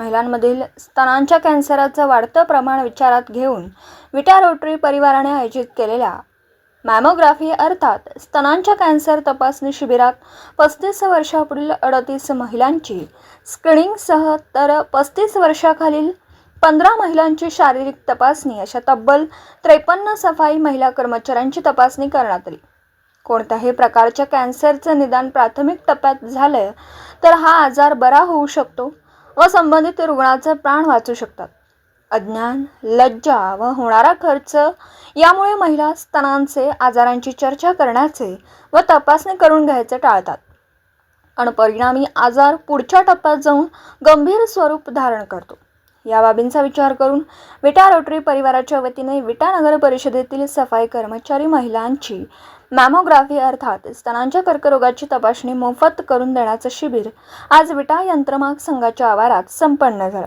महिलांमधील स्तनांच्या कॅन्सरचं वाढतं प्रमाण विचारात घेऊन विटा रोटरी परिवाराने आयोजित केलेल्या मॅमोग्राफी अर्थात स्तनांच्या कॅन्सर तपासणी शिबिरात 35 वर्षापुढील 38 महिलांची स्क्रीनिंगसह तर 35 वर्षाखालील 15 महिलांची शारीरिक तपासणी अशा तब्बल 53 सफाई महिला कर्मचाऱ्यांची तपासणी करण्यात आली। कोणत्याही प्रकारच्या कॅन्सरचं निदान प्राथमिक टप्प्यात झालं तर हा आजार बरा होऊ शकतो व संबंधित रुग्णाचे प्राण वाचू शकतात। अज्ञान, लज्जा व होणारा खर्च यामुळे महिला स्तनांचे आजारांची चर्चा करण्याचे व तपासणी करून घ्यायचे टाळतात आणि परिणामी आजार पुढच्या टप्प्यात जाऊन गंभीर स्वरूप धारण करतो। या बाबींचा विचार करून विटा रोटरी परिवाराच्या वतीने विटा नगर परिषदेतील सफाई कर्मचारी महिलांची मॅमोग्राफी अर्थात स्तनांच्या कर्करोगाची तपासणी मोफत करून देण्याचे शिबिर आज विटा यंत्रमाग संघाच्या आवारात संपन्न झाले।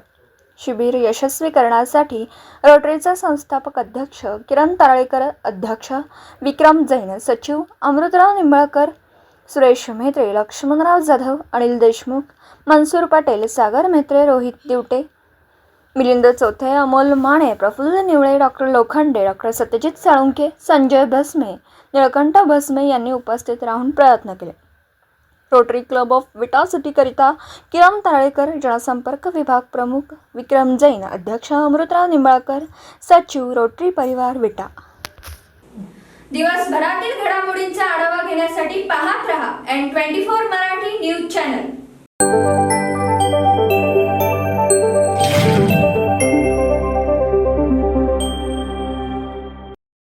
शिबिर यशस्वी करण्यासाठी रोटरीचे संस्थापक अध्यक्ष किरण तारळेकर, अध्यक्ष विक्रम जैन, सचिव अमृतराव निंबाळकर, सुरेश म्हेत्रे, लक्ष्मणराव जाधव, अनिल देशमुख, मनसूर पटेल, सागर म्हेत्रे, रोहित दिवटे, मिलिंद चौथे, अमोल माने, प्रफुल्ल निवळे, डॉक्टर लोखंडे, डॉक्टर सत्यजित साळुंके, संजय भस्मे, निळकंठ भस्मे यांनी उपस्थित राहून प्रयत्न केले। रोटरी क्लब ऑफ विटा सिटीकरिता किरण तारळेकर, जनसंपर्क विभाग प्रमुख विक्रम जैन, अध्यक्ष अमृतराव निंबाळकर, सचिव रोटरी परिवार विटा। दिवसभरातील घडामोडींचा आढावा घेण्यासाठी पाहत रहा N24 मराठी न्यूज चॅनल।